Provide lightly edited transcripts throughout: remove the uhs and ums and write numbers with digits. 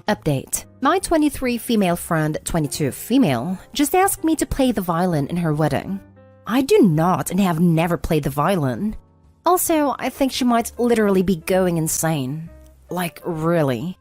Update. My 23 female friend, 22 female, just asked me to play the violin in her wedding. I do not and have never played the violin. Also, I think she might literally be going insane. Like, really.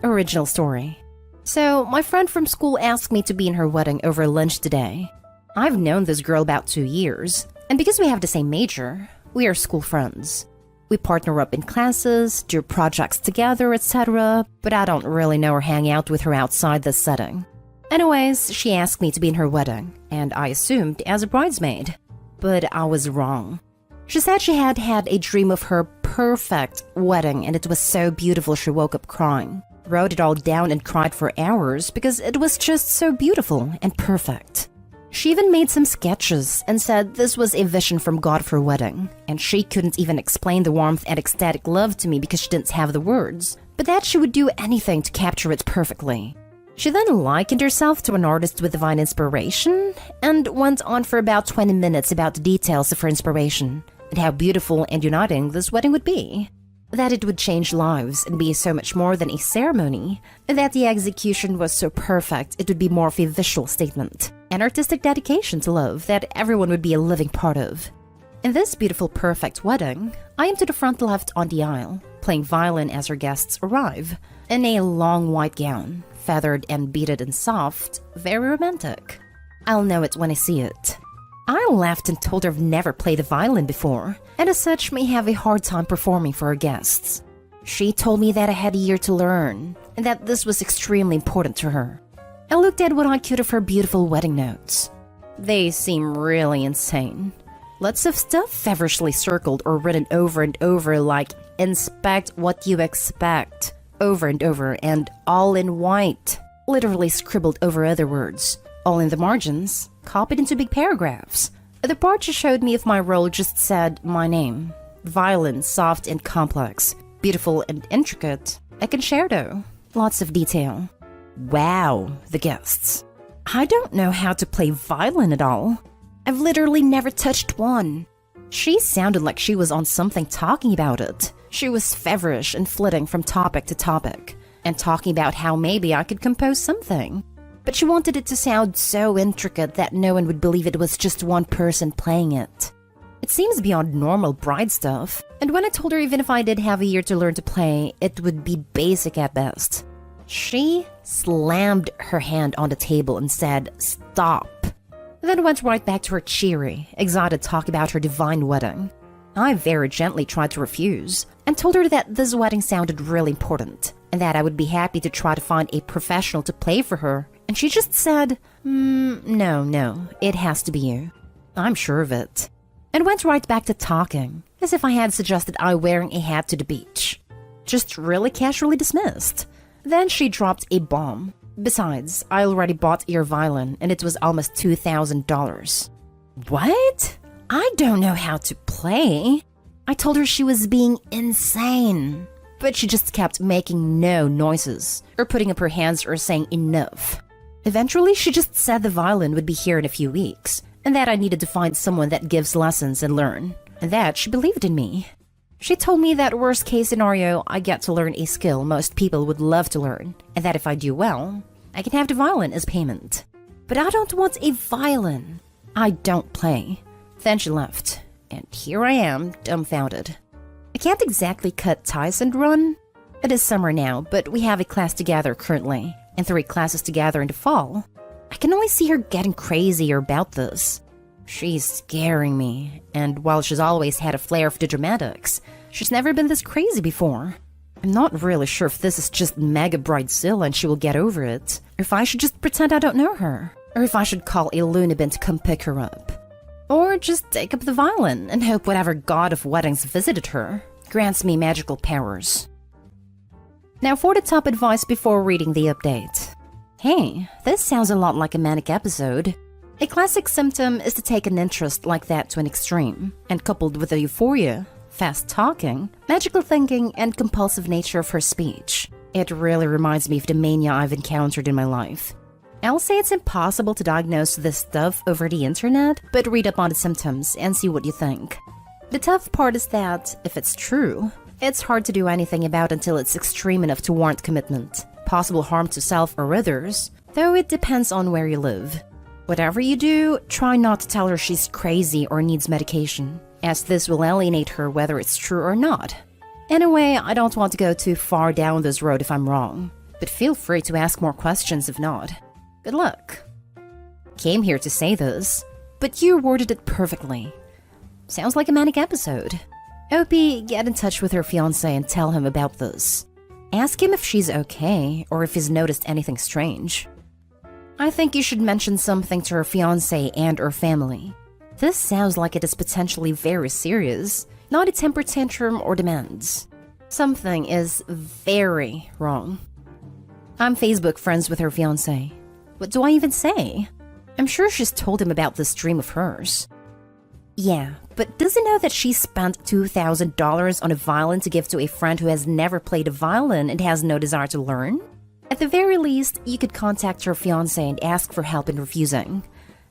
Original story. So, my friend from school asked me to be in her wedding over lunch today. I've known this girl about 2 years, and because we have the same major, we are school friends. We partner up in classes, do projects together, etc., but I don't really know or hang out with her outside this setting. Anyways, she asked me to be in her wedding, and I assumed as a bridesmaid. But I was wrong. She said she had had a dream of her perfect wedding, and it was so beautiful she woke up crying. Wrote it all down and cried for hours because it was just so beautiful and perfect. She even made some sketches and said this was a vision from God for a wedding, and she couldn't even explain the warmth and ecstatic love to me because she didn't have the words, but that she would do anything to capture it perfectly. She then likened herself to an artist with divine inspiration and went on for about 20 minutes about the details of her inspiration and how beautiful and uniting this wedding would be. That it would change lives and be so much more than a ceremony, and that the execution was so perfect it would be more of a visual statement, an artistic dedication to love that everyone would be a living part of. In this beautiful perfect wedding, I am to the front left on the aisle, playing violin as her guests arrive, in a long white gown, feathered and beaded and soft, very romantic. I'll know it when I see it. I laughed and told her I've never played the violin before, and as such may have a hard time performing for her guests. She told me that I had a year to learn, and that this was extremely important to her. I looked at what I could of her beautiful wedding notes. They seem really insane. Lots of stuff feverishly circled or written over and over like, "Inspect what you expect," over and over, and all in white, literally scribbled over other words, all in the margins, copied into big paragraphs. The part she showed me of my role just said my name. Violin, soft and complex, beautiful and intricate, a concerto, lots of detail. Wow, the guests. I don't know how to play violin at all. I've literally never touched one. She sounded like she was on something talking about it. She was feverish and flitting from topic to topic, and talking about how maybe I could compose something. But she wanted it to sound so intricate that no one would believe it was just one person playing it. It seems beyond normal bride stuff, and when I told her even if I did have a year to learn to play, it would be basic at best, she slammed her hand on the table and said, "Stop." Then went right back to her cheery, excited talk about her divine wedding. I very gently tried to refuse, and told her that this wedding sounded really important, and that I would be happy to try to find a professional to play for her, and she just said, no, it has to be you. I'm sure of it. And went right back to talking, as if I had suggested I wearing a hat to the beach. Just really casually dismissed. Then she dropped a bomb. Besides, I already bought your violin, and it was almost $2,000. What? I don't know how to play. I told her she was being insane, but she just kept making no noises, or putting up her hands or saying enough. Eventually, she just said the violin would be here in a few weeks, and that I needed to find someone that gives lessons and learn, and that she believed in me. She told me that worst case scenario, I get to learn a skill most people would love to learn, and that if I do well, I can have the violin as payment. But I don't want a violin. I don't play. Then she left, and here I am, dumbfounded. I can't exactly cut ties and run. It is summer now, but we have a class together currently, and 3 classes together in the fall. I can only see her getting crazier about this. She's scaring me, and while she's always had a flair for the dramatics, she's never been this crazy before. I'm not really sure if this is just mega bridezilla and she will get over it, or if I should just pretend I don't know her, or if I should call a Lunabin to come pick her up. Or just take up the violin and hope whatever god of weddings visited her grants me magical powers. Now for the top advice before reading the update. Hey, this sounds a lot like a manic episode. A classic symptom is to take an interest like that to an extreme, and coupled with the euphoria, fast talking, magical thinking, and compulsive nature of her speech, it really reminds me of the mania I've encountered in my life. I'll say it's impossible to diagnose this stuff over the internet, but read up on the symptoms and see what you think. The tough part is that, if it's true, it's hard to do anything about until it's extreme enough to warrant commitment. possible harm to self or others, though it depends on where you live. Whatever you do, try not to tell her she's crazy or needs medication, as this will alienate her whether it's true or not. Anyway, I don't want to go too far down this road if I'm wrong, but feel free to ask more questions if not. Good luck. Came here to say this, but you worded it perfectly. Sounds like a manic episode. Opie, get in touch with her fiancé and tell him about this. Ask him if she's okay or if he's noticed anything strange. I think you should mention something to her fiancé and her family. This sounds like it is potentially very serious, not a temper tantrum or demands. Something is very wrong. I'm Facebook friends with her fiancé. What do I even say? I'm sure she's told him about this dream of hers. Yeah, but does he know that she spent $2,000 on a violin to give to a friend who has never played a violin and has no desire to learn? At the very least, you could contact your fiancé and ask for help in refusing.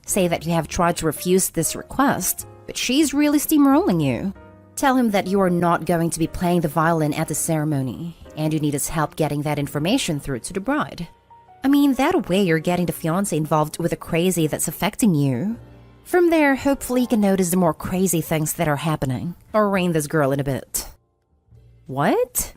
Say that you have tried to refuse this request, but she's really steamrolling you. Tell him that you are not going to be playing the violin at the ceremony, and you need his help getting that information through to the bride. I mean, that way you're getting the fiancé involved with a crazy that's affecting you. From there, hopefully you can notice the more crazy things that are happening, or rein this girl in a bit. What?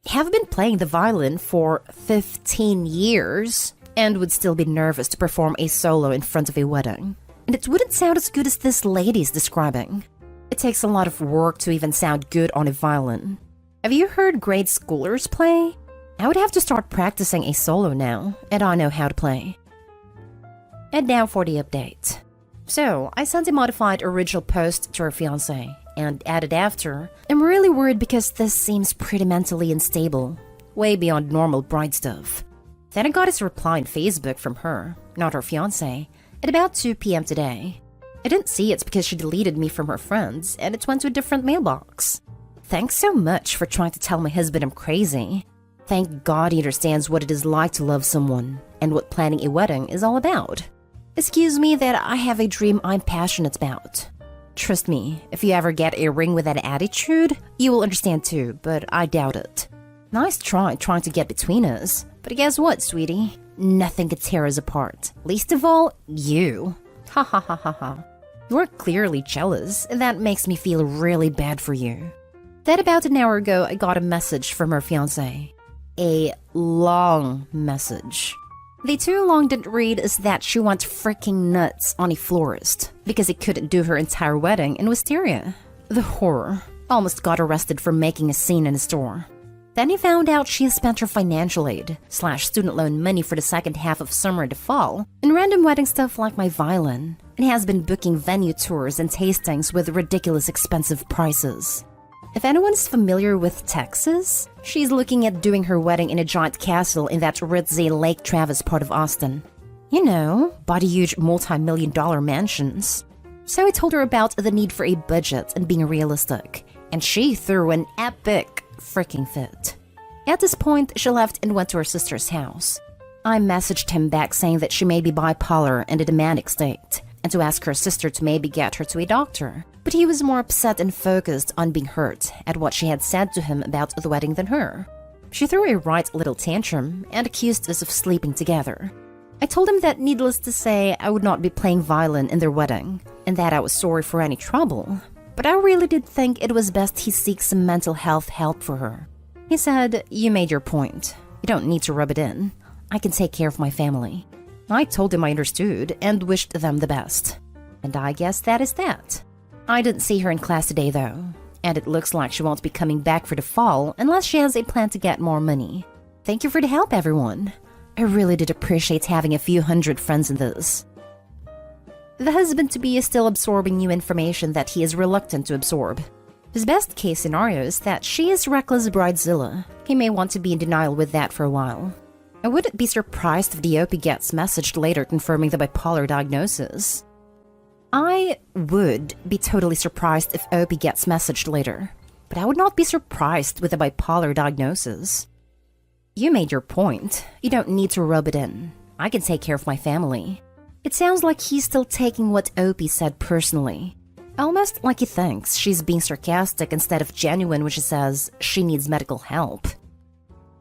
Have been playing the violin for 15 years and would still be nervous to perform a solo in front of a wedding. And it wouldn't sound as good as this lady's describing. It takes a lot of work to even sound good on a violin. Have you heard grade schoolers play? I would have to start practicing a solo now, and I know how to play. And now for the update. So, I sent a modified original post to her fiancé, and added after, I'm really worried because this seems pretty mentally unstable, way beyond normal bride stuff. Then I got his reply on Facebook from her, not her fiancé, at about 2 p.m. today. I didn't see it because she deleted me from her friends, and it went to a different mailbox. Thanks so much for trying to tell my husband I'm crazy. Thank God he understands what it is like to love someone, and what planning a wedding is all about. Excuse me that I have a dream I'm passionate about. Trust me, if you ever get a ring with that attitude, you will understand too, but I doubt it. Nice trying to get between us, but guess what, sweetie? Nothing could tear us apart. Least of all, you. Ha ha ha ha ha. You're clearly jealous, and that makes me feel really bad for you. Then about an hour ago, I got a message from her fiancé. A long message. The too long didn't read is that she went freaking nuts on a florist because he couldn't do her entire wedding in Wisteria. The horror. Almost got arrested for making a scene in a store. Then he found out she has spent her financial aid / student loan money for the second half of summer and the fall in random wedding stuff like my violin, and has been booking venue tours and tastings with ridiculous expensive prices. If anyone's familiar with Texas, she's looking at doing her wedding in a giant castle in that ritzy Lake Travis part of Austin. You know, by the huge multi-million-dollar mansions. So I told her about the need for a budget and being realistic, and she threw an epic freaking fit. At this point, she left and went to her sister's house. I messaged him back saying that she may be bipolar and in a manic state, and to ask her sister to maybe get her to a doctor. But he was more upset and focused on being hurt at what she had said to him about the wedding than her. She threw a right little tantrum and accused us of sleeping together. I told him that needless to say, I would not be playing violin in their wedding, and that I was sorry for any trouble. But I really did think it was best he seek some mental health help for her. He said, "You made your point. You don't need to rub it in. I can take care of my family." I told him I understood and wished them the best. And I guess that is that. I didn't see her in class today though, and it looks like she won't be coming back for the fall unless she has a plan to get more money. Thank you for the help, everyone. I really did appreciate having a few hundred friends in this. The husband-to-be is still absorbing new information that he is reluctant to absorb. His best case scenario is that she is reckless bridezilla. He may want to be in denial with that for a while. I wouldn't be surprised if the OP gets messaged later confirming the bipolar diagnosis. I would be totally surprised if OP gets messaged later, but I would not be surprised with a bipolar diagnosis. You made your point. You don't need to rub it in. I can take care of my family. It sounds like he's still taking what OP said personally. Almost like he thinks she's being sarcastic instead of genuine when she says she needs medical help.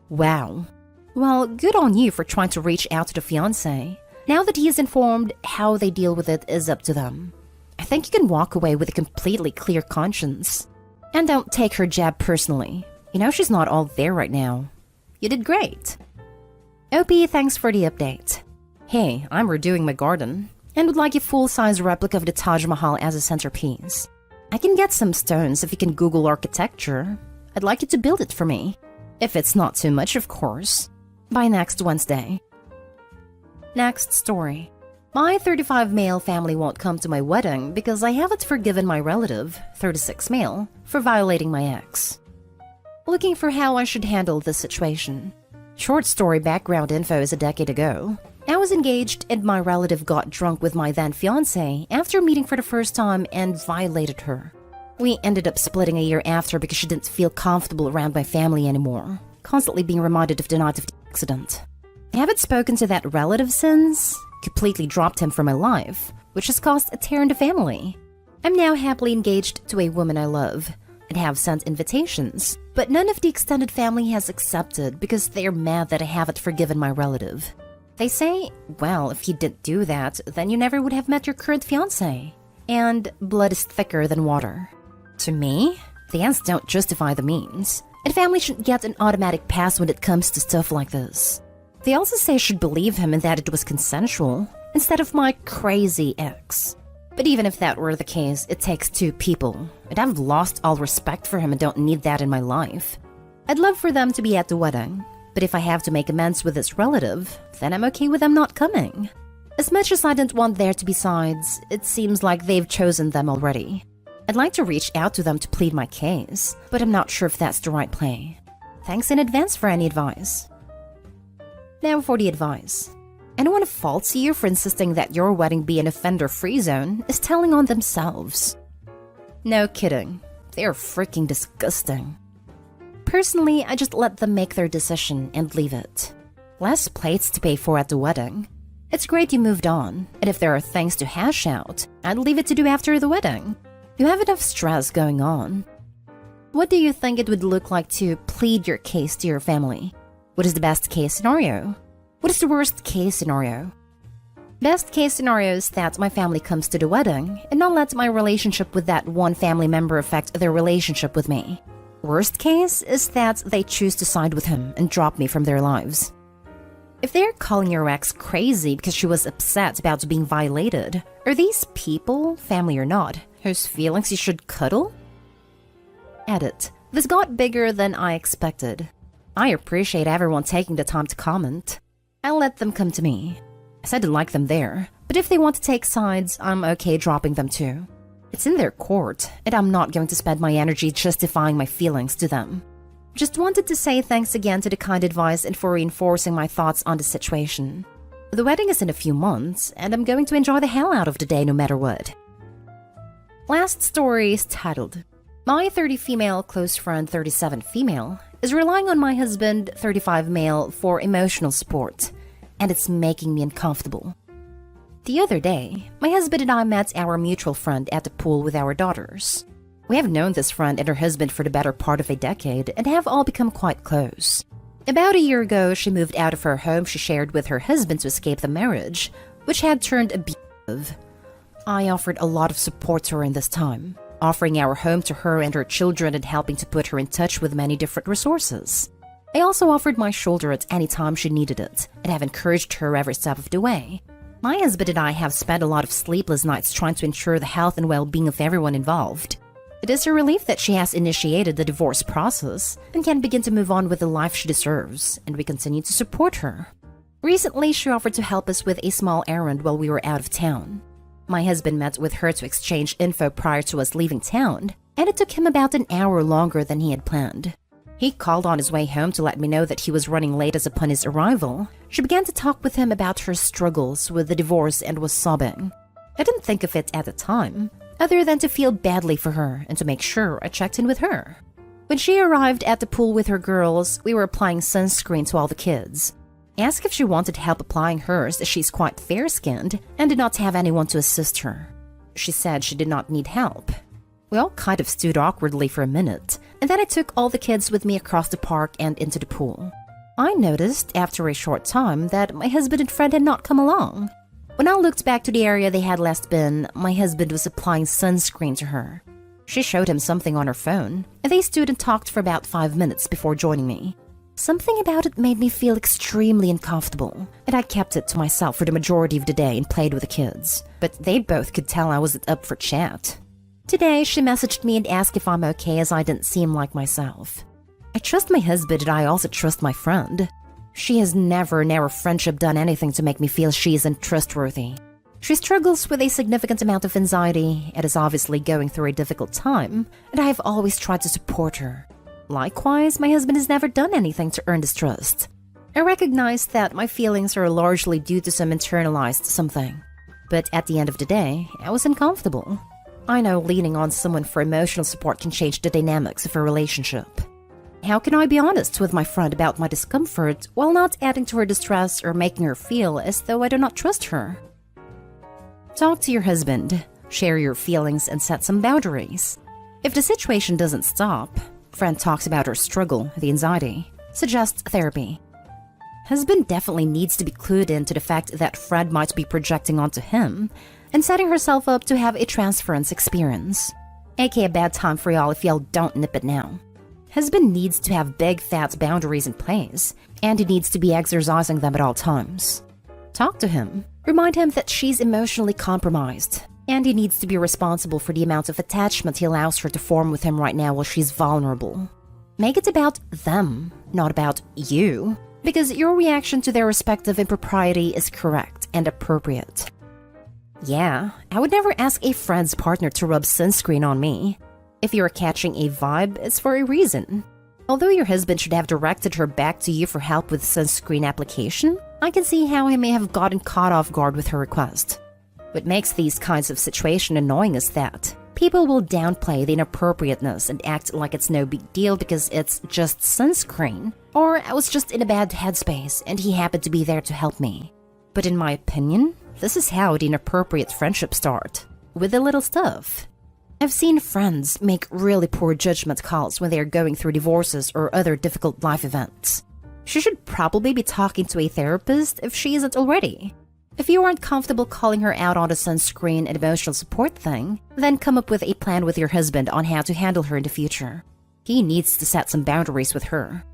Wow. Well, good on you for trying to reach out to the fiancé. Now that he is informed, how they deal with it is up to them. I think you can walk away with a completely clear conscience. And don't take her jab personally. You know she's not all there right now. You did great. OP, thanks for the update. Hey, I'm redoing my garden and would like a full-size replica of the Taj Mahal as a centerpiece. I can get some stones if you can Google architecture. I'd like you to build it for me. If it's not too much, of course. By next Wednesday. Next story. My 35 male family won't come to my wedding because I haven't forgiven my relative, 36 male, for violating my ex. Looking for how I should handle this situation. Short story background info is a decade ago. I was engaged and my relative got drunk with my then fiancé after meeting for the first time and violated her. We ended up splitting a year after because she didn't feel comfortable around my family anymore, constantly being reminded of the night of the accident. I haven't spoken to that relative since, completely dropped him from my life, which has caused a tear in the family. I'm now happily engaged to a woman I love and have sent invitations, but none of the extended family has accepted because they're mad that I haven't forgiven my relative. They say, well, if you didn't do that, then you never would have met your current fiancé. And blood is thicker than water. To me, the ends don't justify the means, and family shouldn't get an automatic pass when it comes to stuff like this. They also say I should believe him and that it was consensual, instead of my crazy ex. But even if that were the case, it takes two people, and I've lost all respect for him and don't need that in my life. I'd love for them to be at the wedding, but if I have to make amends with this relative, then I'm okay with them not coming. As much as I didn't want there to be sides, it seems like they've chosen them already. I'd like to reach out to them to plead my case, but I'm not sure if that's the right play. Thanks in advance for any advice. Now for the advice. Anyone who faults you for insisting that your wedding be an offender-free zone is telling on themselves. No kidding. They're freaking disgusting. Personally, I just let them make their decision and leave it. Less plates to pay for at the wedding. It's great you moved on, and if there are things to hash out, I'd leave it to do after the wedding. You have enough stress going on. What do you think it would look like to plead your case to your family? What is the best case scenario? What is the worst case scenario? Best case scenario is that my family comes to the wedding and not let my relationship with that one family member affect their relationship with me. Worst case is that they choose to side with him and drop me from their lives. If they're calling your ex crazy because she was upset about being violated, are these people, family or not, whose feelings you should cuddle? Edit. This got bigger than I expected. I appreciate everyone taking the time to comment. I'll let them come to me. I said I like them there, but if they want to take sides, I'm okay dropping them too. It's in their court, and I'm not going to spend my energy justifying my feelings to them. Just wanted to say thanks again to the kind advice and for reinforcing my thoughts on the situation. The wedding is in a few months, and I'm going to enjoy the hell out of the day no matter what. Last story is titled, My 30 female close friend 37 female is relying on my husband 35 male for emotional support, and it's making me uncomfortable. The other day, my husband and I met our mutual friend at the pool with our daughters. We have known this friend and her husband for the better part of a decade and have all become quite close. About a year ago, she moved out of her home she shared with her husband to escape the marriage, which had turned abusive. I offered a lot of support to her in this time, offering our home to her and her children and helping to put her in touch with many different resources. I also offered my shoulder at any time she needed it and have encouraged her every step of the way. My husband and I have spent a lot of sleepless nights trying to ensure the health and well-being of everyone involved. It is a relief that she has initiated the divorce process and can begin to move on with the life she deserves, and we continue to support her. Recently, she offered to help us with a small errand while we were out of town. My husband met with her to exchange info prior to us leaving town, and it took him about an hour longer than he had planned. He called on his way home to let me know that he was running late as upon his arrival. She began to talk with him about her struggles with the divorce and was sobbing. I didn't think of it at the time, other than to feel badly for her and to make sure I checked in with her. When she arrived at the pool with her girls, we were applying sunscreen to all the kids. I asked if she wanted help applying hers as she's quite fair-skinned and did not have anyone to assist her. She said she did not need help. We all kind of stood awkwardly for a minute, and then I took all the kids with me across the park and into the pool. I noticed after a short time that my husband and friend had not come along. When I looked back to the area they had last been, my husband was applying sunscreen to her. She showed him something on her phone, and they stood and talked for about 5 minutes before joining me. Something about it made me feel extremely uncomfortable, and I kept it to myself for the majority of the day and played with the kids. But they both could tell I wasn't up for chat. Today, she messaged me and asked if I'm okay as I didn't seem like myself. I trust my husband and I also trust my friend. She has never in our friendship done anything to make me feel she isn't trustworthy. She struggles with a significant amount of anxiety and is obviously going through a difficult time, and I have always tried to support her. Likewise, my husband has never done anything to earn this trust. I recognize that my feelings are largely due to some internalized something. But at the end of the day, I was uncomfortable. I know leaning on someone for emotional support can change the dynamics of a relationship. How can I be honest with my friend about my discomfort while not adding to her distress or making her feel as though I do not trust her? Talk to your husband, share your feelings, and set some boundaries. If the situation doesn't stop, friend talks about her struggle, the anxiety, suggest therapy. Husband definitely needs to be clued in to the fact that friend might be projecting onto him and setting herself up to have a transference experience. aka a bad time for y'all if y'all don't nip it now. Husband needs to have big fat boundaries in place, and he needs to be exercising them at all times. Talk to him. Remind him that she's emotionally compromised, and he needs to be responsible for the amount of attachment he allows her to form with him right now while she's vulnerable. Make it about them, not about you, because your reaction to their respective impropriety is correct and appropriate. Yeah, I would never ask a friend's partner to rub sunscreen on me. If you're catching a vibe, it's for a reason. Although your husband should have directed her back to you for help with sunscreen application, I can see how he may have gotten caught off guard with her request. What makes these kinds of situations annoying is that people will downplay the inappropriateness and act like it's no big deal because it's just sunscreen, or I was just in a bad headspace and he happened to be there to help me. But in my opinion, this is how the inappropriate friendships start, with the little stuff. I've seen friends make really poor judgment calls when they are going through divorces or other difficult life events. She should probably be talking to a therapist if she isn't already. If you aren't comfortable calling her out on the sunscreen and emotional support thing, then come up with a plan with your husband on how to handle her in the future. He needs to set some boundaries with her.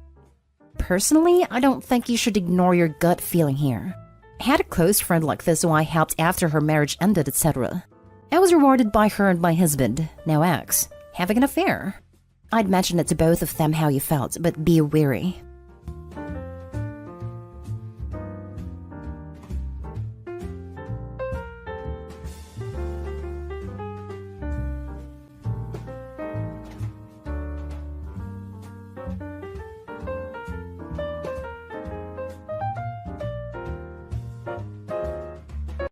Personally, I don't think you should ignore your gut feeling here. I had a close friend like this who I helped after her marriage ended, etc. I was rewarded by her and my husband, now ex, having an affair. I'd mention it to both of them how you felt, but be wary.